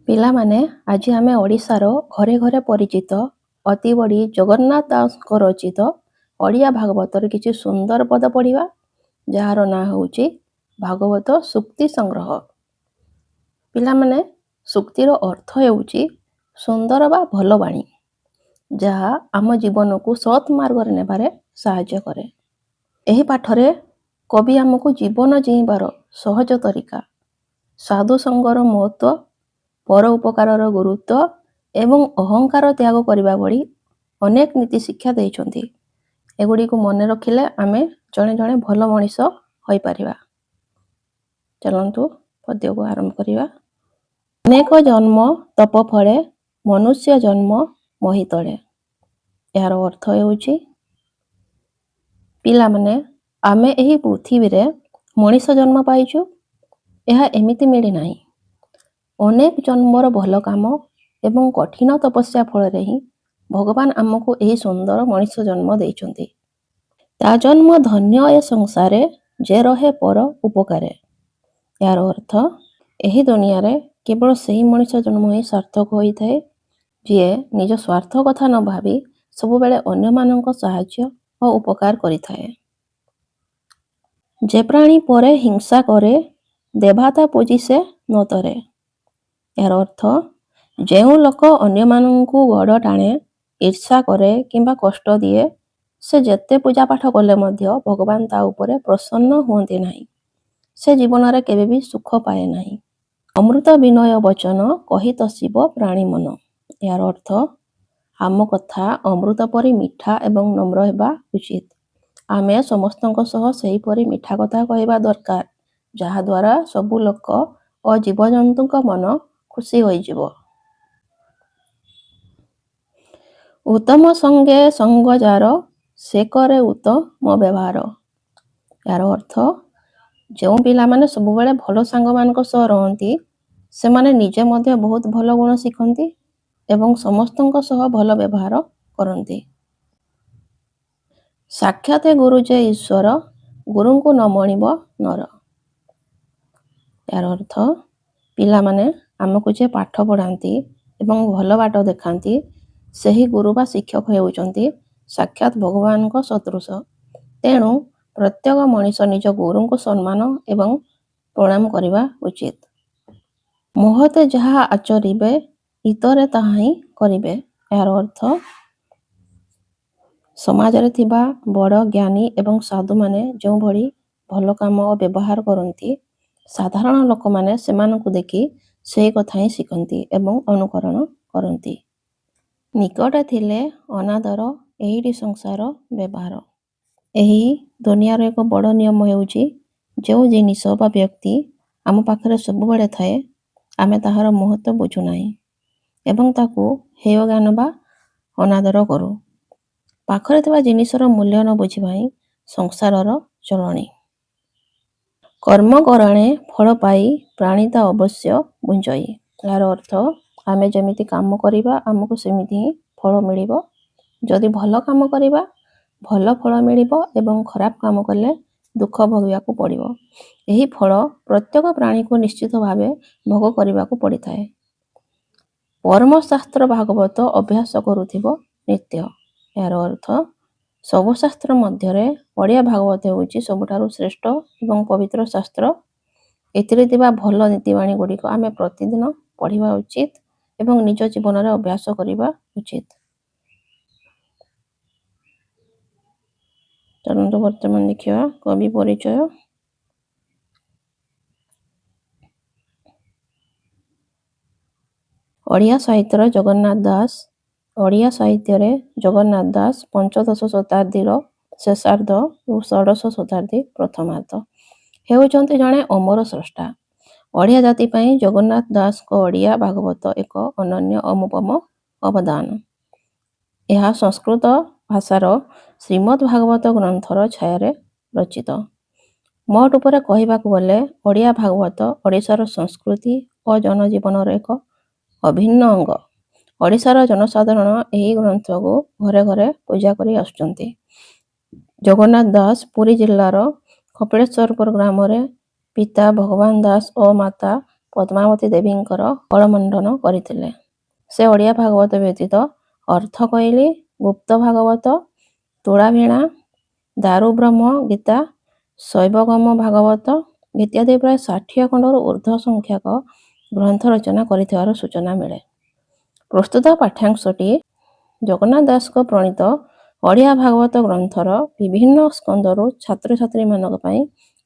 ପିଲାମାନେ ଆଜି ଆମେ ଓଡ଼ିଶାର ଘରେ ଘରେ ପରିଚିତ ଅତି ବଡ଼ି ଜଗନ୍ନାଥ ଦାସଙ୍କ ରଚିତ ଓଡ଼ିଆ ଭାଗବତର କିଛି ସୁନ୍ଦର ପଦ ପଢ଼ିବା, ଯାହାର ନାଁ ହେଉଛି ଭାଗବତ ସୂକ୍ତି ସଂଗ୍ରହ। ପିଲାମାନେ, ସୂକ୍ତିର ଅର୍ଥ ହେଉଛି ସୁନ୍ଦର ବା ଭଲ ବାଣୀ, ଯାହା ଆମ ଜୀବନକୁ ସତ୍ ମାର୍ଗରେ ନେବାରେ ସାହାଯ୍ୟ କରେ। ଏହି ପାଠରେ କବି ଆମକୁ ଜୀବନ ଜୀଇବାର ସହଜ ତରିକା, ସାଧୁ ସଙ୍ଗର ମହତ୍ତ୍ୱ, ପର ଉପକାରର ଗୁରୁତ୍ୱ ଏବଂ ଅହଙ୍କାର ତ୍ୟାଗ କରିବା ଭଳି ଅନେକ ନୀତି ଶିକ୍ଷା ଦେଇଛନ୍ତି। ଏଗୁଡ଼ିକୁ ମନେ ରଖିଲେ ଆମେ ଜଣେ ଜଣେ ଭଲ ମଣିଷ ହୋଇପାରିବା। ଚାଲନ୍ତୁ ପଦ୍ୟକୁ ଆରମ୍ଭ କରିବା। ଅନେକ ଜନ୍ମ ତପ ଫଳେ ମନୁଷ୍ୟ ଜନ୍ମ ମହି ତଳେ। ଏହାର ଅର୍ଥ ହେଉଛି, ପିଲାମାନେ, ଆମେ ଏହି ପୃଥିବୀରେ ମଣିଷ ଜନ୍ମ ପାଇଛୁ। ଏହା ଏମିତି ମିଳିନାହିଁ। ଅନେକ ଜନ୍ମର ଭଲ କାମ ଏବଂ କଠିନ ତପସ୍ୟା ଫଳରେ ହିଁ ଭଗବାନ ଆମକୁ ଏହି ସୁନ୍ଦର ମଣିଷ ଜନ୍ମ ଦେଇଛନ୍ତି। ତା ଜନ୍ମ ଧନ୍ୟ ଏ ସଂସାରେ, ଯେ ରହେ ପର ଉପକାରେ। ଏହାର ଅର୍ଥ, ଏହି ଦୁନିଆରେ କେବଳ ସେହି ମଣିଷ ଜନ୍ମ ହିଁ ସାର୍ଥକ ହୋଇଥାଏ, ଯିଏ ନିଜ ସ୍ୱାର୍ଥ କଥା ନ ଭାବି ସବୁବେଳେ ଅନ୍ୟମାନଙ୍କ ସାହାଯ୍ୟ ଓ ଉପକାର କରିଥାଏ। ଯେ ପ୍ରାଣୀ ପରେ ହିଂସା କରେ, ଦେବତା ପୂଜି ସେ ନତରେ। ଏହାର ଅର୍ଥ, ଯେଉଁ ଲୋକ ଅନ୍ୟମାନଙ୍କୁ ଗୋଡ଼ ଟାଣେ, ଈର୍ଷା କରେ କିମ୍ବା କଷ୍ଟ ଦିଏ, ସେ ଯେତେ ପୂଜାପାଠ କଲେ ମଧ୍ୟ ଭଗବାନ ତା ଉପରେ ପ୍ରସନ୍ନ ହୁଅନ୍ତି ନାହିଁ। ସେ ଜୀବନରେ କେବେ ବି ସୁଖ ପାଏ ନାହିଁ। ଅମୃତ ବିନୟ ବଚନ କହି ତୋଷିବ ପ୍ରାଣୀ ମନ। ଏହାର ଅର୍ଥ, ଆମ କଥା ଅମୃତ ପରି ମିଠା ଏବଂ ନମ୍ର ହେବା ଉଚିତ। ଆମେ ସମସ୍ତଙ୍କ ସହ ସେହିପରି ମିଠା କଥା କହିବା ଦରକାର, ଯାହାଦ୍ୱାରା ସବୁ ଲୋକ ଓ ଜୀବଜନ୍ତୁଙ୍କ ମନ ଖୁସି ହୋଇଯିବ। ଉତ୍ତମ ସଙ୍ଗେ ସଙ୍ଗ ଯାର, ସେ କରେ ଉତ୍ତମ ବ୍ୟବହାର। ଏହାର ଅର୍ଥ, ଯେଉଁ ପିଲାମାନେ ସବୁବେଳେ ଭଲ ସାଙ୍ଗମାନଙ୍କ ସହ ରହନ୍ତି, ସେମାନେ ନିଜେ ମଧ୍ୟ ବହୁତ ଭଲ ଗୁଣ ଶିଖନ୍ତି ଏବଂ ସମସ୍ତଙ୍କ ସହ ଭଲ ବ୍ୟବହାର କରନ୍ତି। ସାକ୍ଷାତ ଗୁରୁ ଯେ ଈଶ୍ୱର, ଗୁରୁଙ୍କୁ ନ ମଣିବ ନର। ଏହାର ଅର୍ଥ, ପିଲାମାନେ, ଆମକୁ ଯେ ପାଠ ପଢ଼ାନ୍ତି ଏବଂ ଭଲ ବାଟ ଦେଖାନ୍ତି, ସେହି ଗୁରୁ ବା ଶିକ୍ଷକ ହେଉଛନ୍ତି ସାକ୍ଷାତ ଭଗବାନଙ୍କ ସଦୃଶ। ତେଣୁ ପ୍ରତ୍ୟେକ ମଣିଷ ନିଜ ଗୁରୁଙ୍କୁ ସମ୍ମାନ ଏବଂ ପ୍ରଣାମ କରିବା ଉଚିତ। ମହତ ଯାହା ଆଚରିବେ, ଇତରେ ତାହା ହିଁ କରିବେ। ଏହାର ଅର୍ଥ, ସମାଜରେ ଥିବା ବଡ଼ ଜ୍ଞାନୀ ଏବଂ ସାଧୁମାନେ ଯେଉଁଭଳି ଭଲ କାମ ଓ ବ୍ୟବହାର କରନ୍ତି, ସାଧାରଣ ଲୋକମାନେ ସେମାନଙ୍କୁ ଦେଖି ସେହି କଥା ହିଁ ଶିଖନ୍ତି ଏବଂ ଅନୁକରଣ କରନ୍ତି। ନିକଟ ଥିଲେ ଅନାଦର, ଏହିଟି ସଂସାର ବ୍ୟବହାର। ଏହି ଦୁନିଆର ଏକ ବଡ଼ ନିୟମ ହେଉଛି, ଯେଉଁ ଜିନିଷ ବା ବ୍ୟକ୍ତି ଆମ ପାଖରେ ସବୁବେଳେ ଥାଏ, ଆମେ ତାହାର ମହତ୍ତ୍ୱ ବୁଝୁନାହିଁ ଏବଂ ତାକୁ ହେୟ ଜ୍ଞାନ ବା ଅନାଦର କରୁ। ପାଖରେ ଥିବା ଜିନିଷର ମୂଲ୍ୟ ନ ବୁଝିବା ହିଁ ସଂସାରର ଚଳଣି। କର୍ମ କରଣେ ଫଳ ପାଇ, ପ୍ରାଣିତା ଅବଶ୍ୟ ବୁଝଇ। ଏହାର ଅର୍ଥ, ଆମେ ଯେମିତି କାମ କରିବା ଆମକୁ ସେମିତି ହିଁ ଫଳ ମିଳିବ। ଯଦି ଭଲ କାମ କରିବା ଭଲ ଫଳ ମିଳିବ ଏବଂ ଖରାପ କାମ କଲେ ଦୁଃଖ ଭୋଗିବାକୁ ପଡ଼ିବ। ଏହି ଫଳ ପ୍ରତ୍ୟେକ ପ୍ରାଣୀକୁ ନିଶ୍ଚିତ ଭାବେ ଭୋଗ କରିବାକୁ ପଡ଼ିଥାଏ। ପରମଶାସ୍ତ୍ର ଭାଗବତ ଅଭ୍ୟାସ କରୁଥିବ ନିତ୍ୟ। ଏହାର ଅର୍ଥ, ସବୁ ଶାସ୍ତ୍ର ମଧ୍ୟରେ ଓଡ଼ିଆ ଭାଗବତ ହେଉଛି ସବୁଠାରୁ ଶ୍ରେଷ୍ଠ ଏବଂ ପବିତ୍ର ଶାସ୍ତ୍ର। ଏଥିରେ ଥିବା ଭଲ ନୀତିବାଣୀ ଗୁଡ଼ିକ ଆମେ ପ୍ରତିଦିନ ପଢ଼ିବା ଉଚିତ ଏବଂ ନିଜ ଜୀବନରେ ଅଭ୍ୟାସ କରିବା ଉଚିତ। ଚାଲନ୍ତୁ ବର୍ତ୍ତମାନ ଦେଖିବା କବି ପରିଚୟ। ଓଡ଼ିଆ ସାହିତ୍ୟର ଜଗନ୍ନାଥ ଦାସ। ଓଡ଼ିଆ ସାହିତ୍ୟରେ ଜଗନ୍ନାଥ ଦାସ ପଞ୍ଚଦଶ ଶତାବ୍ଦୀର ଶେଷାର୍ଦ୍ଧ ଓ ଷୋଡ଼ଶ ଶତାବ୍ଦୀ ପ୍ରଥମାର୍ଦ୍ଧ ହେଉଛନ୍ତି ଜଣେ ଅମର ସ୍ରଷ୍ଟା। ଓଡ଼ିଆ ଜାତି ପାଇଁ ଜଗନ୍ନାଥ ଦାସଙ୍କ ଓଡ଼ିଆ ଭାଗବତ ଏକ ଅନନ୍ୟ ଅନୁପମ ଅବଦାନ। ଏହା ସଂସ୍କୃତ ଭାଷାର ଶ୍ରୀମଦ୍ ଭାଗବତ ଗ୍ରନ୍ଥର ଛାୟାରେ ରଚିତ। ମୋଟ ଉପରେ କହିବାକୁ ଗଲେ ଓଡ଼ିଆ ଭାଗବତ ଓଡ଼ିଶାର ସଂସ୍କୃତି ଓ ଜନଜୀବନର ଏକ ଅଭିନ୍ନ ଅଙ୍ଗ। ଓଡ଼ିଶାର ଜନସାଧାରଣ ଏହି ଗ୍ରନ୍ଥକୁ ଘରେ ଘରେ ପୂଜା କରି ଆସୁଛନ୍ତି। ଜଗନ୍ନାଥ ଦାସ ପୁରୀ ଜିଲ୍ଲାର କପିଳେଶ୍ୱରପୁର ଗ୍ରାମରେ ପିତା ଭଗବାନ ଦାସ ଓ ମାତା ପଦ୍ମାବତୀ ଦେବୀଙ୍କର କଳମଣ୍ଡନ କରିଥିଲେ। ସେ ଓଡ଼ିଆ ଭାଗବତ ବ୍ୟତୀତ ଅର୍ଥ କୋଇଲି, ଗୁପ୍ତ ଭାଗବତ, ତୁଳାଭିଣା, ଦାରୁବ୍ରହ୍ମ ଗୀତା, ଶୈବଗମ ଭାଗବତ ଇତ୍ୟାଦି ପ୍ରାୟ 60 ଖଣ୍ଡରୁ ଉର୍ଦ୍ଧ୍ୱ ସଂଖ୍ୟକ ଗ୍ରନ୍ଥ ରଚନା କରିଥିବାର ସୂଚନା ମିଳେ। ପ୍ରସ୍ତୁତ ପାଠ୍ୟାଂଶଟି ଜଗନ୍ନାଥ ଦାସଙ୍କ ପ୍ରଣୀତ ଓଡ଼ିଆ ଭାଗବତ ଗ୍ରନ୍ଥର ବିଭିନ୍ନ ସ୍କନ୍ଧରୁ ଛାତ୍ରଛାତ୍ରୀମାନଙ୍କ ପାଇଁ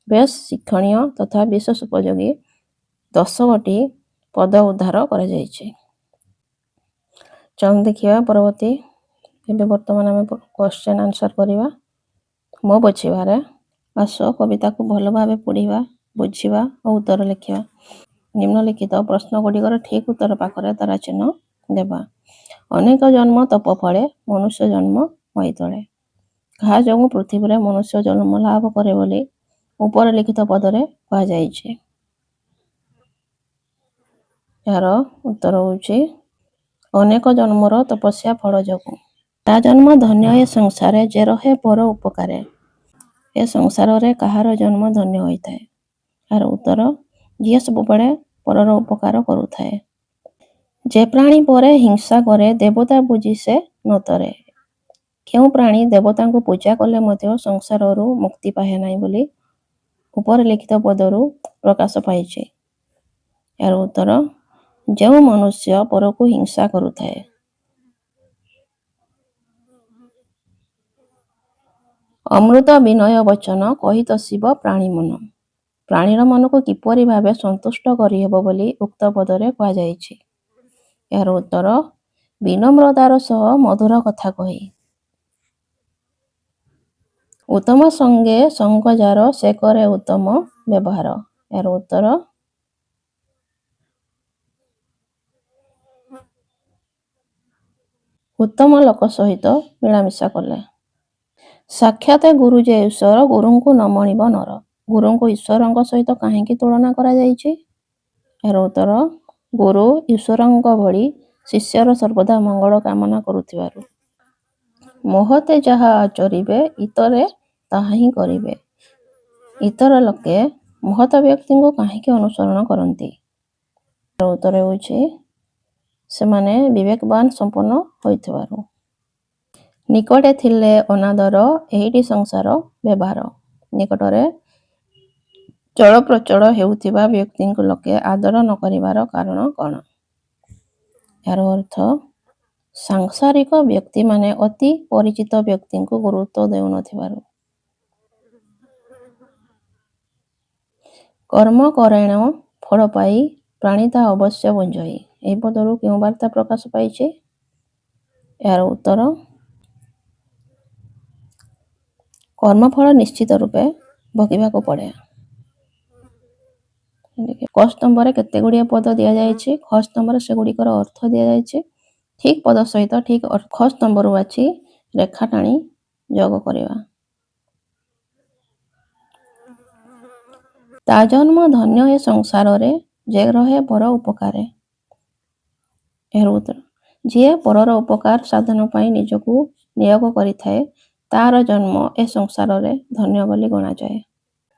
ବେଶ ଶିକ୍ଷଣୀୟ ତଥା ବିଶେଷ ଉପଯୋଗୀ 10ଗୋଟି ପଦ ଉଦ୍ଧାର କରାଯାଇଛି। ଚାଲନ୍ତୁ ଦେଖିବା ପରବର୍ତ୍ତୀ। ଏବେ ବର୍ତ୍ତମାନ ଆମେ କ୍ୱେଶ୍ଚନ୍ ଆନ୍ସର କରିବା। ମୋ ବୁଝିବାରେ ଆସ କବିତାକୁ ଭଲ ଭାବେ ପଢ଼ିବା, ବୁଝିବା ଓ ଉତ୍ତର ଲେଖିବା। ନିମ୍ନଲିଖିତ ପ୍ରଶ୍ନ ଗୁଡ଼ିକର ଠିକ୍ ଉତ୍ତର ପାଖରେ ତାରା ଚିହ୍ନ ଦେବା। ଅନେକ ଜନ୍ମ ତପ ଫଳେ ମନୁଷ୍ୟ ଜନ୍ମ ମହିତଳେ। କାହା ଯୋଗୁଁ ପୃଥିବୀରେ ମନୁଷ୍ୟ ଜନ୍ମ ଲାଭ କରେ ବୋଲି ଉପରେ ଲିଖିତ ପଦରେ କୁହାଯାଇଛି। ଏହାର ଉତ୍ତର ହେଉଛି ଅନେକ ଜନ୍ମର ତପସ୍ୟା ଫଳ ଯୋଗୁଁ। ତା ଜନ୍ମ ଧନ୍ୟ ଏ ସଂସାରେ ଯେ ରହେ ପର ଉପକାରେ। ଏ ସଂସାରରେ କାହାର ଜନ୍ମ ଧନ୍ୟ ହୋଇଥାଏ? ଏହାର ଉତ୍ତର ଯିଏ ସବୁବେଳେ ପରର ଉପକାର କରୁଥାଏ। ଯେ ପ୍ରାଣୀ ପରେ ହିଂସା କରେ ଦେବତା ବୁଝି ସେ ନତରେ। କେଉଁ ପ୍ରାଣୀ ଦେବତାଙ୍କୁ ପୂଜା କଲେ ମଧ୍ୟ ସଂସାରରୁ ମୁକ୍ତି ପାଏ ନାହିଁ ବୋଲି ଉପରେ ଲିଖିତ ପଦରୁ ପ୍ରକାଶ ପାଇଛି। ଏହାର ଉତ୍ତର ଯେଉଁ ମନୁଷ୍ୟ ପରକୁ ହିଂସା କରୁଥାଏ। ଅମୃତ ବିନୟ ବଚନ କହିତ ଶିବ ପ୍ରାଣୀ ମନ। ପ୍ରାଣୀର ମନକୁ କିପରି ଭାବେ ସନ୍ତୁଷ୍ଟ କରିହେବ ବୋଲି ଉକ୍ତ ପଦରେ କୁହାଯାଇଛି। ଏହାର ଉତ୍ତର ବିନମ୍ରତାର ସହ ମଧୁର କଥା କହି। ଉତ୍ତମ ସଙ୍ଗେ ସଙ୍ଗ ଯାର ସେ କରେ ଉତ୍ତମ ବ୍ୟବହାର। ଏହାର ଉତ୍ତର ଉତ୍ତମ ଲୋକ ସହିତ ମିଳାମିଶା କଲେ। ସାକ୍ଷାତ ଗୁରୁ ଯେ ଈଶ୍ୱର ଗୁରୁଙ୍କୁ ନ ମଣିବ ନର। ଗୁରୁଙ୍କୁ ଈଶ୍ୱରଙ୍କ ସହିତ କାହିଁକି ତୁଳନା କରାଯାଇଛି? ଏହାର ଉତ୍ତର ଗୁରୁ ଈଶ୍ୱରଙ୍କ ଭଳି ଶିଷ୍ୟର ସର୍ବଦା ମଙ୍ଗଳ କାମନା କରୁଥିବାରୁ। ମହତେ ଯାହା ଆଚରିବେ ଇତରେ ତାହା ହିଁ କରିବେ। ଇତର ଲୋକେ ମହତ ବ୍ୟକ୍ତିଙ୍କୁ କାହିଁକି ଅନୁସରଣ କରନ୍ତି? ଏହାର ଉତ୍ତର ହେଉଛି ସେମାନେ ବିବେକବାନ ସମ୍ପନ୍ନ ହୋଇଥିବାରୁ। ନିକଟେ ଥିଲେ ଅନାଦର ଏହିଟି ସଂସାର ବ୍ୟବହାର। ନିକଟରେ ଚଳପ୍ରଚଳ ହେଉଥିବା ବ୍ୟକ୍ତିଙ୍କୁ ଲୋକେ ଆଦର ନ କରିବାର କାରଣ କ'ଣ? ଏହାର ଅର୍ଥ ସାଂସାରିକ ବ୍ୟକ୍ତିମାନେ ଅତି ପରିଚିତ ବ୍ୟକ୍ତିଙ୍କୁ ଗୁରୁତ୍ୱ ଦେଉନଥିବାରୁ। କର୍ମ କରେଣ ଫଳ ପାଇ ପ୍ରାଣୀ ତା ଅବଶ୍ୟ ଭଞ୍ଜଇ। ଏହି ପଦରୁ କେଉଁ ବାର୍ତ୍ତା ପ୍ରକାଶ ପାଇଛି? ଏହାର ଉତ୍ତର କର୍ମଫଳ ନିଶ୍ଚିତ ରୂପେ ଭୋଗିବାକୁ ପଡ଼େ। କ ସ୍ତମ୍ଭରେ କେତେ ଗୁଡ଼ିଏ ପଦ ଦିଆଯାଇଛି। ଖ ସ୍ତମ୍ଭରେ ସେଗୁଡ଼ିକର ଅର୍ଥ ଦିଆଯାଇଛି। ଠିକ୍ ପଦ ସହିତ ଠିକ୍ ଖ ସ୍ତମ୍ଭରୁ ବାଛି ରେଖା ଟାଣି ଯୋଗ କରିବା। ତା ଜନ୍ମ ଧନ୍ୟ ଏ ସଂସାରରେ ଯେ ରହେ ପର ଉପକାରେ। ଏହାର ଉତ୍ତର ଯିଏ ପରର ଉପକାର ସାଧନ ପାଇଁ ନିଜକୁ ନିୟୋଗ କରିଥାଏ ତାର ଜନ୍ମ ଏ ସଂସାରରେ ଧନ୍ୟ ବୋଲି ଗଣାଯାଏ।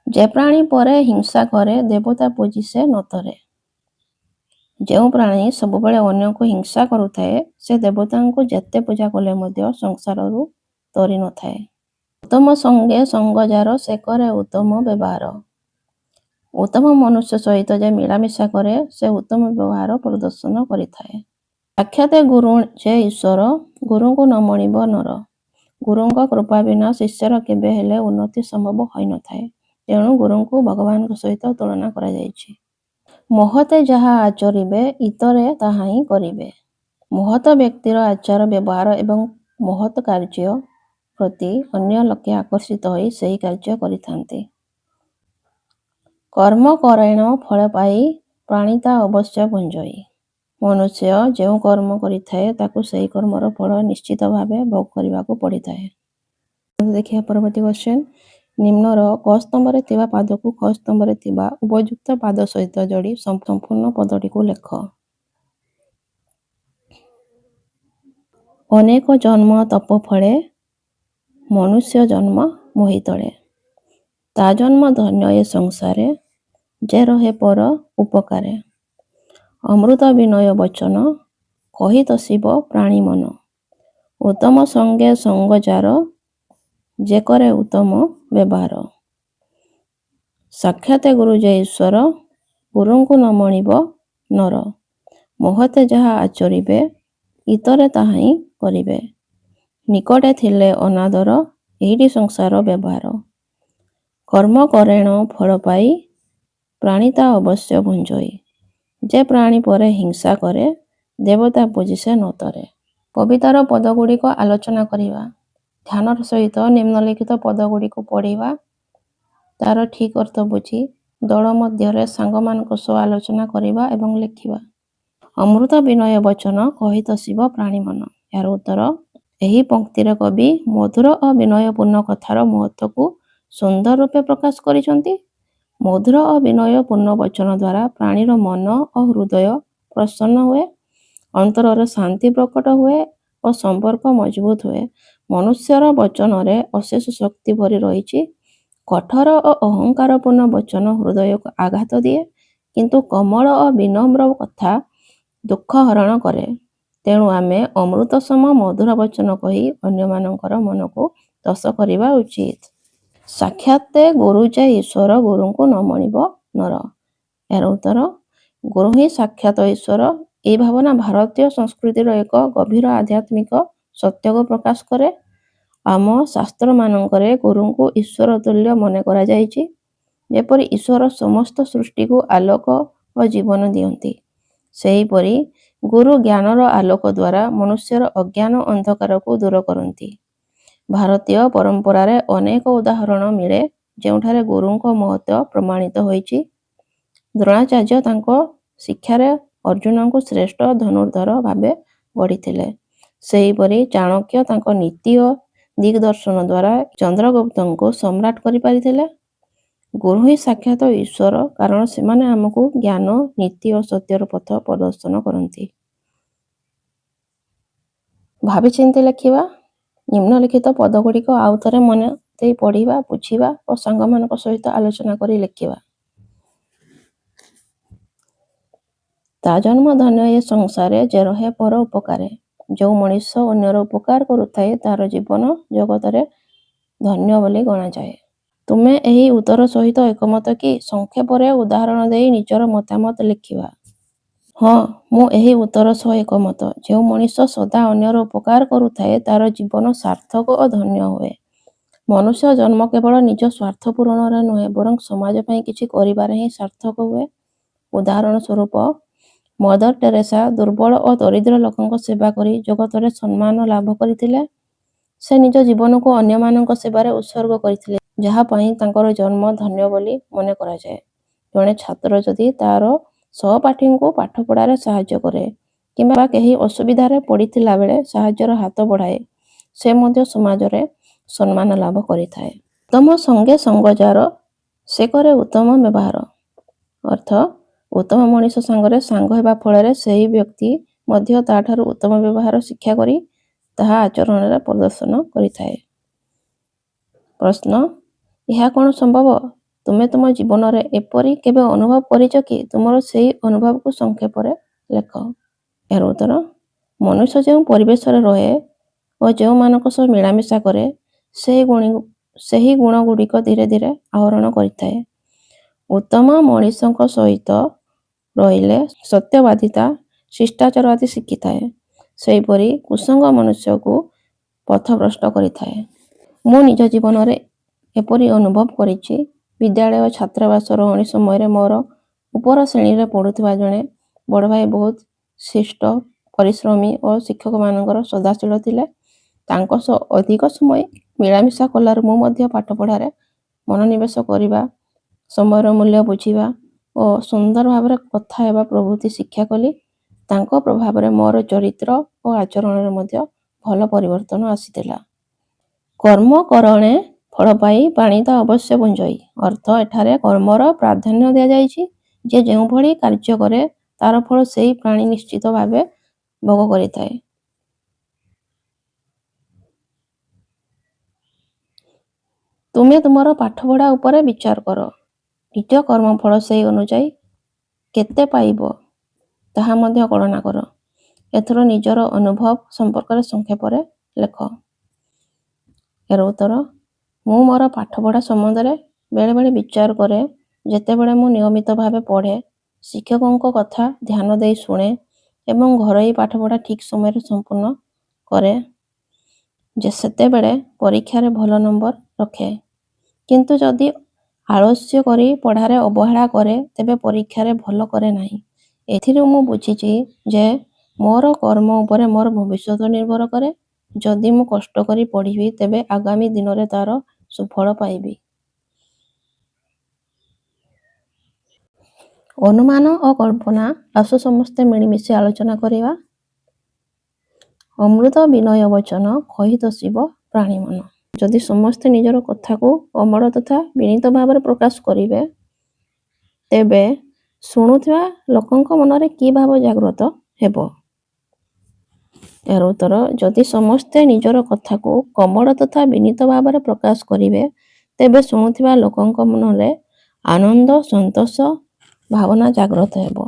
ଯେ ପ୍ରାଣୀ ପରେ ହିଂସା କରେ ଦେବତା ପୂଜି ସେ ନତରେ। ଯେଉଁ ପ୍ରାଣୀ ସବୁବେଳେ ଅନ୍ୟକୁ ହିଂସା କରୁଥାଏ ସେ ଦେବତାଙ୍କୁ ଯେତେ ପୂଜା କଲେ ମଧ୍ୟ ସଂସାରରୁ ତରି ନଥାଏ। ଉତ୍ତମ ସଙ୍ଗେ ସଙ୍ଗ ଯାର ସେ କରେ ଉତ୍ତମ ବ୍ୟବହାର। ଉତ୍ତମ ମନୁଷ୍ୟ ସହିତ ଯେ ମିଳାମିଶା କରେ ସେ ଉତ୍ତମ ବ୍ୟବହାର ପ୍ରଦର୍ଶନ କରିଥାଏ। ସାକ୍ଷାତ ଗୁରୁ ଯେ ଈଶ୍ୱର ଗୁରୁଙ୍କୁ ନ ମଣିବ ନର। ଗୁରୁଙ୍କ କୃପା ବିନା ଶିଷ୍ୟର କେବେ ହେଲେ ଉନ୍ନତି ସମ୍ଭବ ହୋଇନଥାଏ। ତେଣୁ ଗୁରୁଙ୍କୁ ଭଗବାନଙ୍କ ସହିତ ତୁଳନା କରାଯାଇଛି। ମହତେ ଯାହା ଆଚରିବେ ଇତରେ ତାହା ହିଁ କରିବେ। ମହତ ବ୍ୟକ୍ତିର ଆଚାର ବ୍ୟବହାର ଏବଂ ମହତ କାର୍ଯ୍ୟ ପ୍ରତି ଅନ୍ୟ ଲୋକେ ଆକର୍ଷିତ ହୋଇ ସେହି କାର୍ଯ୍ୟ କରିଥାନ୍ତି। କର୍ମ କରେଣ ଫଳ ପାଇ ପ୍ରାଣୀ ତା ଅବଶ୍ୟ ଭଞ୍ଜଇ। ମନୁଷ୍ୟ ଯେଉଁ କର୍ମ କରିଥାଏ ତାକୁ ସେହି କର୍ମର ଫଳ ନିଶ୍ଚିତ ଭାବେ ଭୋଗ କରିବାକୁ ପଡ଼ିଥାଏ। ଦେଖିବା ପରବର୍ତ୍ତୀ କ୍ୱେଶ୍ଚନ୍। ନିମ୍ନର କ ସ୍ତମ୍ଭରେ ଥିବା ପାଦକୁ ଖ ସ୍ତମ୍ଭରେ ଥିବା ଉପଯୁକ୍ତ ପାଦ ସହିତ ଯୋଡ଼ି ସମ୍ପୂର୍ଣ୍ଣ ପଦଟିକୁ ଲେଖ। ଅନେକ ଜନ୍ମ ତପ ଫଳେ ମନୁଷ୍ୟ ଜନ୍ମ ମହିତଳେ। ତା ଜନ୍ମ ଧନ୍ୟ ଏ ସଂସାରେ ଯେ ରହେ ପର ଉପକାରେ। ଅମୃତ ବିନୟ ବଚନ କହିତ ଶିବ ପ୍ରାଣୀ ମନ। ଉତ୍ତମ ସଙ୍ଗେ ସଙ୍ଗ ଯାର ଯେ କରେ ଉତ୍ତମ ବ୍ୟବହାର। ସାକ୍ଷାତ ଗୁରୁ ଯେ ଈଶ୍ୱର ଗୁରୁଙ୍କୁ ନ ମଣିବ ନର। ମହତେ ଯାହା ଆଚରିବେ ଇତରେ ତାହା ହିଁ କରିବେ। ନିକଟେ ଥିଲେ ଅନାଦର ଏହିଟି ସଂସାର ବ୍ୟବହାର। କର୍ମ କରେଣ ଫଳ ପାଇ ପ୍ରାଣିତା ଅବଶ୍ୟ ଭଞ୍ଜଇ। ଯେ ପ୍ରାଣୀ ପରେ ହିଂସା କରେ ଦେବତା ପୂଜିସେ ନତରେ। କବିତାର ପଦଗୁଡ଼ିକ ଆଲୋଚନା କରିବା। ଧ୍ୟାନର ସହିତ ନିମ୍ନଲିଖିତ ପଦଗୁଡ଼ିକୁ ପଢ଼ିବା, ତାର ଠିକ୍ ଅର୍ଥ ବୁଝି ଦଳ ମଧ୍ୟରେ ସାଙ୍ଗମାନଙ୍କ ସହ ଆଲୋଚନା କରିବା ଏବଂ ଲେଖିବା। ଅମୃତ ବିନୟ ବଚନ କହିତ ଶିବ ପ୍ରାଣୀ ମନ। ଏହାର ଉତ୍ତର, ଏହି ପଂକ୍ତିରେ କବି ମଧୁର ଓ ବିନୟପୂର୍ଣ୍ଣ କଥାର ମହତ୍ତ୍ୱକୁ ସୁନ୍ଦର ରୂପେ ପ୍ରକାଶ କରିଛନ୍ତି। ମଧୁର ଓ ବିନୟପୂର୍ଣ୍ଣ ବଚନ ଦ୍ୱାରା ପ୍ରାଣୀର ମନ ଓ ହୃଦୟ ପ୍ରସନ୍ନ ହୁଏ, ଅନ୍ତରରେ ଶାନ୍ତି ପ୍ରକଟ ହୁଏ ଓ ସମ୍ପର୍କ ମଜବୁତ ହୁଏ। ମନୁଷ୍ୟର ବଚନରେ ଅଶେଷ ଶକ୍ତି ଭରି ରହିଛି। କଠୋର ଓ ଅହଙ୍କାରପୂର୍ଣ୍ଣ ବଚନ ହୃଦୟକୁ ଆଘାତ ଦିଏ, କିନ୍ତୁ କୋମଳ ଓ ବିନମ୍ର କଥା ଦୁଃଖ ହରଣ କରେ। ତେଣୁ ଆମେ ଅମୃତ ସମ ମଧୁର ବଚନ କହି ଅନ୍ୟମାନଙ୍କର ମନକୁ ତୋଷ କରିବା ଉଚିତ। ସାକ୍ଷାତେ ଗୁରୁ ଯେ ଈଶ୍ୱର ଗୁରୁଙ୍କୁ ନ ମଣିବ ନର। ଏହାର ଉତ୍ତର, ଗୁରୁ ହିଁ ସାକ୍ଷାତ ଈଶ୍ୱର। ଏହି ଭାବନା ଭାରତୀୟ ସଂସ୍କୃତିର ଏକ ଗଭୀର ଆଧ୍ୟାତ୍ମିକ ସତ୍ୟକୁ ପ୍ରକାଶ କରେ। ଆମ ଶାସ୍ତ୍ରମାନଙ୍କରେ ଗୁରୁଙ୍କୁ ଈଶ୍ୱର ତୁଲ୍ୟ ମନେ କରାଯାଇଛି। ଯେପରି ଈଶ୍ୱର ସମସ୍ତ ସୃଷ୍ଟିକୁ ଆଲୋକ ଓ ଜୀବନ ଦିଅନ୍ତି, ସେହିପରି ଗୁରୁ ଜ୍ଞାନର ଆଲୋକ ଦ୍ୱାରା ମନୁଷ୍ୟର ଅଜ୍ଞାନ ଅନ୍ଧକାରକୁ ଦୂର କରନ୍ତି। ଭାରତୀୟ ପରମ୍ପରାରେ ଅନେକ ଉଦାହରଣ ମିଳେ ଯେଉଁଠାରେ ଗୁରୁଙ୍କ ମହତ୍ତ୍ୱ ପ୍ରମାଣିତ ହୋଇଛି। ଦ୍ରୋଣାଚାର୍ଯ୍ୟ ତାଙ୍କ ଶିକ୍ଷାରେ ଅର୍ଜୁନଙ୍କୁ ଶ୍ରେଷ୍ଠ ଧନୁର୍ଦ୍ଧର ଭାବେ ଗଢ଼ିଥିଲେ। ସେହିପରି ଚାଣକ୍ୟ ତାଙ୍କ ନୀତି ଓ ଦିଗ୍ଦର୍ଶନ ଦ୍ୱାରା ଚନ୍ଦ୍ରଗୁପ୍ତଙ୍କୁ ସମ୍ରାଟ କରିପାରିଥିଲେ। ଗୁରୁ ହିଁ ସାକ୍ଷାତ ଈଶ୍ୱର, କାରଣ ସେମାନେ ଆମକୁ ଜ୍ଞାନ, ନୀତି ଓ ସତ୍ୟର ପଥ ପ୍ରଦର୍ଶନ କରନ୍ତି। ଭାବିଚିନ୍ତି ଲେଖିବା। ନିମ୍ନଲିଖିତ ପଦଗୁଡ଼ିକ ଆଉ ଥରେ ମନେ ଦେଇ ପଢ଼ିବା, ବୁଝିବା ଓ ସାଙ୍ଗମାନଙ୍କ ସହିତ ଆଲୋଚନା କରି ଲେଖିବା। ତା ଜନ୍ମ ଧନ୍ୟ ଏ ସଂସାରେ ଯେ ରହେ ପର ଉପକାରେ। ଯେଉଁ ମଣିଷ ଅନ୍ୟର ଉପକାର କରୁଥାଏ ତାର ଜୀବନ ଜଗତରେ ଧନ୍ୟ ବୋଲି ଗଣାଯାଏ। ତୁମେ ଏହି ଉତ୍ତର ସହିତ ଏକମତ କି? ସଂକ୍ଷେପରେ ଉଦାହରଣ ଦେଇ ନିଜର ମତାମତ ଲେଖିବା। ହଁ, ମୁଁ ଏହି ଉତ୍ତର ସହ ଏକମତ। ଯେଉଁ ମଣିଷ ସଦା ଅନ୍ୟର ଉପକାର କରୁଥାଏ ତାର ଜୀବନ ସାର୍ଥକ ଓ ଧନ୍ୟ ହୁଏ। ମନୁଷ୍ୟ ଜନ୍ମ କେବଳ ନିଜ ସ୍ୱାର୍ଥ ପୂରଣରେ ନୁହେଁ, ବରଂ ସମାଜ ପାଇଁ କିଛି କରିବାରେ ହିଁ ସାର୍ଥକ ହୁଏ। ଉଦାହରଣ ସ୍ୱରୂପ, ମଦର ଟେରେସା ଦୁର୍ବଳ ଓ ଦରିଦ୍ର ଲୋକଙ୍କ ସେବା କରି ଜଗତରେ ସମ୍ମାନ ଲାଭ କରିଥିଲେ। ସେ ନିଜ ଜୀବନକୁ ଅନ୍ୟମାନଙ୍କ ସେବାରେ ଉତ୍ସର୍ଗ କରିଥିଲେ, ଯାହା ପାଇଁ ତାଙ୍କର ଜନ୍ମ ଧନ୍ୟ ବୋଲି ମନେ କରାଯାଏ। ଜଣେ ଛାତ୍ର ଯଦି ତାର ସହପାଠୀଙ୍କୁ ପାଠପଢ଼ାରେ ସାହାଯ୍ୟ କରେ କିମ୍ବା କେହି ଅସୁବିଧାରେ ପଡ଼ିଥିଲା ବେଳେ ସାହାଯ୍ୟର ହାତ ବଢ଼ାଏ, ସେ ମଧ୍ୟ ସମାଜରେ ସମ୍ମାନ ଲାଭ କରିଥାଏ। ଉତ୍ତମ ସଙ୍ଗେ ସଙ୍ଗ ଯାର ସେ କରେ ଉତ୍ତମ ବ୍ୟବହାର। ଅର୍ଥ, ଉତ୍ତମ ମଣିଷ ସାଙ୍ଗରେ ସାଙ୍ଗ ହେବା ଫଳରେ ସେହି ବ୍ୟକ୍ତି ମଧ୍ୟ ତାଠାରୁ ଉତ୍ତମ ବ୍ୟବହାର ଶିକ୍ଷା କରି ତାହା ଆଚରଣରେ ପ୍ରଦର୍ଶନ କରିଥାଏ। ପ୍ରଶ୍ନ, ଏହା କ'ଣ ସମ୍ଭବ? ତୁମେ ତୁମ ଜୀବନରେ ଏପରି କେବେ ଅନୁଭବ କରିଛ କି? ତୁମର ସେହି ଅନୁଭବକୁ ସଂକ୍ଷେପରେ ଲେଖ। ଏହାର ଉତ୍ତର, ମନୁଷ୍ୟ ଯେଉଁ ପରିବେଶରେ ରହେ ଓ ଯେଉଁମାନଙ୍କ ସହ ମିଳାମିଶା କରେ, ସେହି ଗୁଣଗୁଡ଼ିକ ଧୀରେ ଧୀରେ ଆହରଣ କରିଥାଏ। ଉତ୍ତମ ମଣିଷଙ୍କ ସହିତ ରହିଲେ ସତ୍ୟବାଦିତା, ଶିଷ୍ଟାଚାର ଆଦି ଶିଖିଥାଏ। ସେହିପରି କୁସଙ୍ଗ ମନୁଷ୍ୟକୁ ପଥଭ୍ରଷ୍ଟ କରିଥାଏ। ମୁଁ ନିଜ ଜୀବନରେ ଏପରି ଅନୁଭବ କରିଛି। ବିଦ୍ୟାଳୟ ଛାତ୍ରାବାସ ରହଣି ସମୟରେ ମୋର ଉପର ଶ୍ରେଣୀରେ ପଢ଼ୁଥିବା ଜଣେ ବଡ଼ ଭାଇ ବହୁତ ଶିଷ୍ଟ, ପରିଶ୍ରମୀ ଓ ଶିକ୍ଷକମାନଙ୍କର ସଦାଶୀଳ ଥିଲେ। ତାଙ୍କ ସହ ଅଧିକ ସମୟ ମିଳାମିଶା କଲାରୁ ମୁଁ ମଧ୍ୟ ପାଠପଢ଼ାରେ ମନୋନିବେଶ କରିବା, ସମୟର ମୂଲ୍ୟ ବୁଝିବା ଓ ସୁନ୍ଦର ଭାବରେ କଥା ହେବା ପ୍ରଭୃତି ଶିକ୍ଷା କଲି। ତାଙ୍କ ପ୍ରଭାବରେ ମୋର ଚରିତ୍ର ଓ ଆଚରଣରେ ମଧ୍ୟ ଭଲ ପରିବର୍ତ୍ତନ ଆସିଥିଲା। କର୍ମ କରଣେ ଫଳ ପାଇ ପ୍ରାଣିତା ଅବଶ୍ୟ ଭୁଞ୍ଜଇ। ଅର୍ଥ, ଏଠାରେ କର୍ମର ପ୍ରାଧାନ୍ୟ ଦିଆଯାଇଛି। ଯେ ଯେଉଁଭଳି କାର୍ଯ୍ୟ କରେ ତାର ଫଳ ସେହି ପ୍ରାଣୀ ନିଶ୍ଚିତ ଭାବେ ଭୋଗ କରିଥାଏ। ତୁମେ ତୁମର ପାଠପଢ଼ା ଉପରେ ବିଚାର କର। ନିଜ କର୍ମଫଳ ସେହି ଅନୁଯାୟୀ କେତେ ପାଇବ ତାହା ମଧ୍ୟ ଗଣନା କର। ଏଥର ନିଜର ଅନୁଭବ ସମ୍ପର୍କରେ ସଂକ୍ଷେପରେ ଲେଖ। ଏହାର ଉତ୍ତର, ମୁଁ ମୋର ପାଠପଢ଼ା ସମ୍ବନ୍ଧରେ ବେଳେବେଳେ ବିଚାର କରେ। ଯେତେବେଳେ ମୁଁ ନିୟମିତ ଭାବେ ପଢ଼େ, ଶିକ୍ଷକଙ୍କ କଥା ଧ୍ୟାନ ଦେଇ ଶୁଣେ ଏବଂ ଘରୋଇ ପାଠପଢ଼ା ଠିକ୍ ସମୟରେ ସମ୍ପୂର୍ଣ୍ଣ କରେ, ସେତେବେଳେ ପରୀକ୍ଷାରେ ଭଲ ନମ୍ବର ରଖେ। କିନ୍ତୁ ଯଦି ଆଳସ୍ୟ କରି ପଢ଼ାରେ ଅବହେଳା କରେ, ତେବେ ପରୀକ୍ଷାରେ ଭଲ କରେ ନାହିଁ। ଏଥିରୁ ମୁଁ ବୁଝିଛି ଯେ ମୋର କର୍ମ ଉପରେ ମୋର ଭବିଷ୍ୟତ ନିର୍ଭର କରେ। ଯଦି ମୁଁ କଷ୍ଟ କରି ପଢ଼ିବି, ତେବେ ଆଗାମୀ ଦିନରେ ତାର ସୁଫଳ ପାଇବି। ଅନୁମାନ ଓ କଳ୍ପନା। ଆସୁ ସମସ୍ତେ ମିଳିମିଶି ଆଲୋଚନା କରିବା। ଅମୃତ ବିନୟ ବଚନ କହିତ ଶିବ ପ୍ରାଣୀ ମନ। ଯଦି ସମସ୍ତେ ନିଜର କଥାକୁ ଅମଳ ତଥା ବିନୀତ ଭାବରେ ପ୍ରକାଶ କରିବେ, ତେବେ ଶୁଣୁଥିବା ଲୋକଙ୍କ ମନରେ କି ଭାବ ଜାଗ୍ରତ ହେବ? ଏହାର ଉତ୍ତର, ଯଦି ସମସ୍ତେ ନିଜର କଥାକୁ କୋମଳ ତଥା ବିନୀତ ଭାବରେ ପ୍ରକାଶ କରିବେ, ତେବେ ଶୁଣୁଥିବା ଲୋକଙ୍କ ମନରେ ଆନନ୍ଦ ସନ୍ତୋଷ ଭାବନା ଜାଗ୍ରତ ହେବ।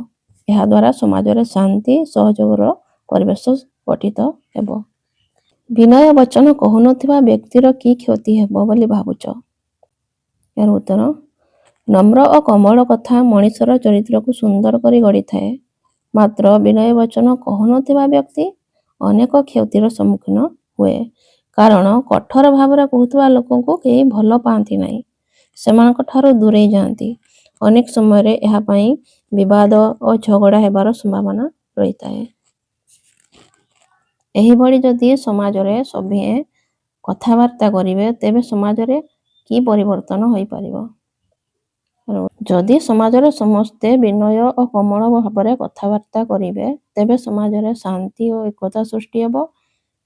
ଏହାଦ୍ୱାରା ସମାଜରେ ଶାନ୍ତି ସହଯୋଗର ପରିବେଶ ଗଠିତ ହେବ। ବିନୟ ବଚନ କହୁନଥିବା ବ୍ୟକ୍ତିର କି କ୍ଷତି ହେବ ବୋଲି ଭାବୁଛ? ଏହାର ଉତ୍ତର, ନମ୍ର ଓ କୋମଳ କଥା ମଣିଷର ଚରିତ୍ରକୁ ସୁନ୍ଦର କରି ଗଢ଼ିଥାଏ। ମାତ୍ର ବିନୟ ବଚନ କହୁନଥିବା ବ୍ୟକ୍ତି ଅନେକ କ୍ଷତିର ସମ୍ମୁଖୀନ ହୁଏ। କାରଣ କଠୋର ଭାବରେ କହୁଥିବା ଲୋକଙ୍କୁ କେହି ଭଲ ପାଆନ୍ତି ନାହିଁ, ସେମାନଙ୍କ ଠାରୁ ଦୂରେଇ ଯାଆନ୍ତି। ଅନେକ ସମୟରେ ଏହା ପାଇଁ ବିବାଦ ଓ ଝଗଡ଼ା ହେବାର ସମ୍ଭାବନା ରହିଥାଏ। ଏହିଭଳି ଯଦି ସମାଜରେ ସଭିଏଁ କଥାବାର୍ତ୍ତା କରିବେ, ତେବେ ସମାଜରେ କି ପରିବର୍ତ୍ତନ ହୋଇପାରିବ? ଯଦି ସମାଜରେ ସମସ୍ତେ ବିନୟ ଓ କୋମଳ ଭାବରେ କଥାବାର୍ତ୍ତା କରିବେ, ତେବେ ସମାଜରେ ଶାନ୍ତି ଓ ଏକତା ସୃଷ୍ଟି ହେବ।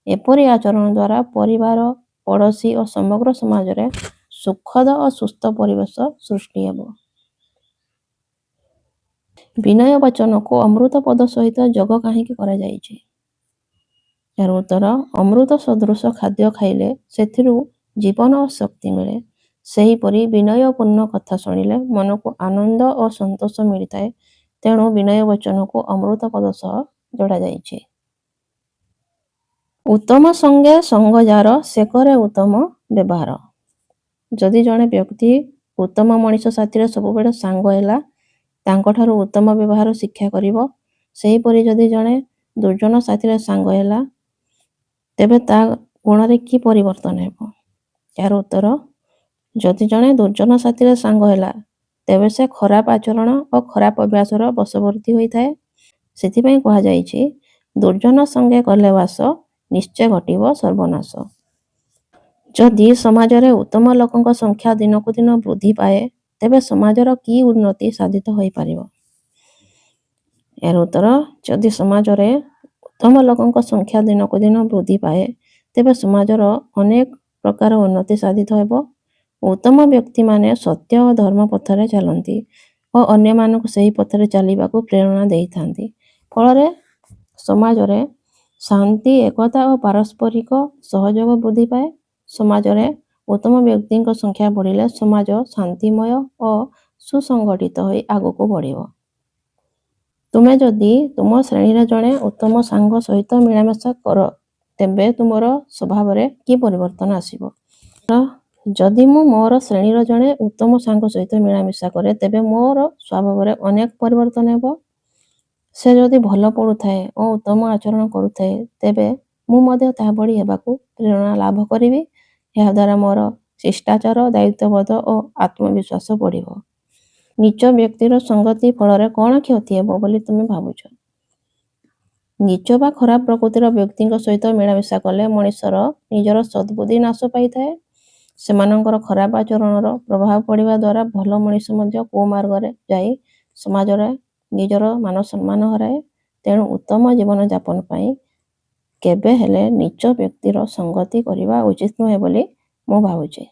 ଏପରି ଆଚରଣ ଦ୍ୱାରା ପରିବାର, ପଡ଼ୋଶୀ ଓ ସମଗ୍ର ସମାଜରେ ସୁଖଦ ଓ ସୁସ୍ଥ ପରିବେଶ ସୃଷ୍ଟି ହେବ। ବିନୟ ବଚନକୁ ଅମୃତ ପଦ ସହିତ ଯୋଗ କାହିଁକି କରାଯାଇଛି? ଏହାର ଉତ୍ତର, ଅମୃତ ସଦୃଶ ଖାଦ୍ୟ ଖାଇଲେ ସେଥିରୁ ଜୀବନ ଓ ଶକ୍ତି ମିଳେ। ସେହିପରି ବିନୟପୂର୍ଣ୍ଣ କଥା ଶୁଣିଲେ ମନକୁ ଆନନ୍ଦ ଓ ସନ୍ତୋଷ ମିଳିଥାଏ। ତେଣୁ ବିନୟ ବଚନକୁ ଅମୃତ ପଦ ସହ ଯୋଡ଼ାଯାଇଛି। ଉତ୍ତମ ସଙ୍ଗେ ସଙ୍ଗ ଯାର, ସେ କରେ ଉତ୍ତମ ବ୍ୟବହାର। ଯଦି ଜଣେ ବ୍ୟକ୍ତି ଉତ୍ତମ ମଣିଷ ସାଥିରେ ସବୁବେଳେ ସାଙ୍ଗ ହେଲା, ତାଙ୍କଠାରୁ ଉତ୍ତମ ବ୍ୟବହାର ଶିକ୍ଷା କରିବ। ସେହିପରି ଯଦି ଜଣେ ଦୁର୍ଜନ ସାଥିରେ ସାଙ୍ଗ ହେଲା, ତେବେ ତା ଗୁଣରେ କି ପରିବର୍ତ୍ତନ ହେବ? ଏହାର ଉତ୍ତର, ଯଦି ଜଣେ ଦୁର୍ଜନ ସାଥିରେ ସାଙ୍ଗ ହେଲା, ତେବେ ସେ ଖରାପ ଆଚରଣ ଓ ଖରାପ ଅଭ୍ୟାସର ବଶବର୍ତ୍ତୀ ହୋଇଥାଏ। ସେଥିପାଇଁ କୁହାଯାଇଛି, ଦୁର୍ଜନ ସଙ୍ଗେ କଲେ ବାସ, ନିଶ୍ଚୟ ଘଟିବ ସର୍ବନାଶ। ଯଦି ସମାଜରେ ଉତ୍ତମ ଲୋକଙ୍କ ସଂଖ୍ୟା ଦିନକୁ ଦିନ ବୃଦ୍ଧି ପାଏ, ତେବେ ସମାଜର କି ଉନ୍ନତି ସାଧିତ ହୋଇପାରିବ? ଏହାର ଉତ୍ତର, ଯଦି ସମାଜରେ ଉତ୍ତମ ଲୋକଙ୍କ ସଂଖ୍ୟା ଦିନକୁ ଦିନ ବୃଦ୍ଧି ପାଏ, ତେବେ ସମାଜର ଅନେକ ପ୍ରକାର ଉନ୍ନତି ସାଧିତ ହେବ। ଉତ୍ତମ ବ୍ୟକ୍ତିମାନେ ସତ୍ୟ ଓ ଧର୍ମ ପଥରେ ଚାଲନ୍ତି ଓ ଅନ୍ୟମାନଙ୍କୁ ସେହି ପଥରେ ଚାଲିବାକୁ ପ୍ରେରଣା ଦେଇଥାନ୍ତି। ଫଳରେ ସମାଜରେ ଶାନ୍ତି, ଏକତା ଓ ପାରସ୍ପରିକ ସହଯୋଗ ବୃଦ୍ଧି ପାଏ। ସମାଜରେ ଉତ୍ତମ ବ୍ୟକ୍ତିଙ୍କ ସଂଖ୍ୟା ବଢ଼ିଲେ ସମାଜ ଶାନ୍ତିମୟ ଓ ସୁସଂଗଠିତ ହୋଇ ଆଗକୁ ବଢ଼ିବ। ତୁମେ ଯଦି ତୁମ ଶ୍ରେଣୀର ଜଣେ ଉତ୍ତମ ସାଙ୍ଗ ସହିତ ମିଳାମିଶା କର, ତେବେ ତୁମର ସ୍ୱଭାବରେ କି ପରିବର୍ତ୍ତନ ଆସିବ? ଯଦି ମୁଁ ମୋର ଶ୍ରେଣୀର ଜଣେ ଉତ୍ତମ ସାଙ୍ଗ ସହିତ ମିଳାମିଶା କରେ, ତେବେ ମୋର ସ୍ୱଭାବରେ ଅନେକ ପରିବର୍ତ୍ତନ ହେବ। ସେ ଯଦି ଭଲ ପଢ଼ୁଥାଏ ଓ ଉତ୍ତମ ଆଚରଣ କରୁଥାଏ, ତେବେ ମୁଁ ମଧ୍ୟ ତାହା ଭଳି ହେବାକୁ ପ୍ରେରଣା ଲାଭ କରିବି। ଏହାଦ୍ୱାରା ମୋର ଶିଷ୍ଟାଚାର, ଦାୟିତ୍ୱବୋଧ ଓ ଆତ୍ମବିଶ୍ୱାସ ବଢ଼ିବ। ନୀଚ ବ୍ୟକ୍ତିର ସଙ୍ଗତି ଫଳରେ କ'ଣ କ୍ଷତି ହେବ ବୋଲି ତୁମେ ଭାବୁଛ? ନୀଚ ବା ଖରାପ ପ୍ରକୃତିର ବ୍ୟକ୍ତିଙ୍କ ସହିତ ମିଳାମିଶା କଲେ ମଣିଷର ନିଜର ସଦ୍ବୁଦ୍ଧି ନାଶ ପାଇଥାଏ। ସେମାନଙ୍କର ଖରାପ ଆଚରଣର ପ୍ରଭାବ ପଡ଼ିବା ଦ୍ୱାରା ଭଲ ମଣିଷ ମଧ୍ୟ କୁମାର୍ଗରେ ଯାଇ ସମାଜରେ ନିଜର ମାନ ସମ୍ମାନ ହରାଏ। ତେଣୁ ଉତ୍ତମ ଜୀବନଯାପନ ପାଇଁ କେବେ ହେଲେ ନୀଚ ବ୍ୟକ୍ତିର ସଙ୍ଗତି କରିବା ଉଚିତ ନୁହେଁ ବୋଲି ମୁଁ ଭାବୁଛି।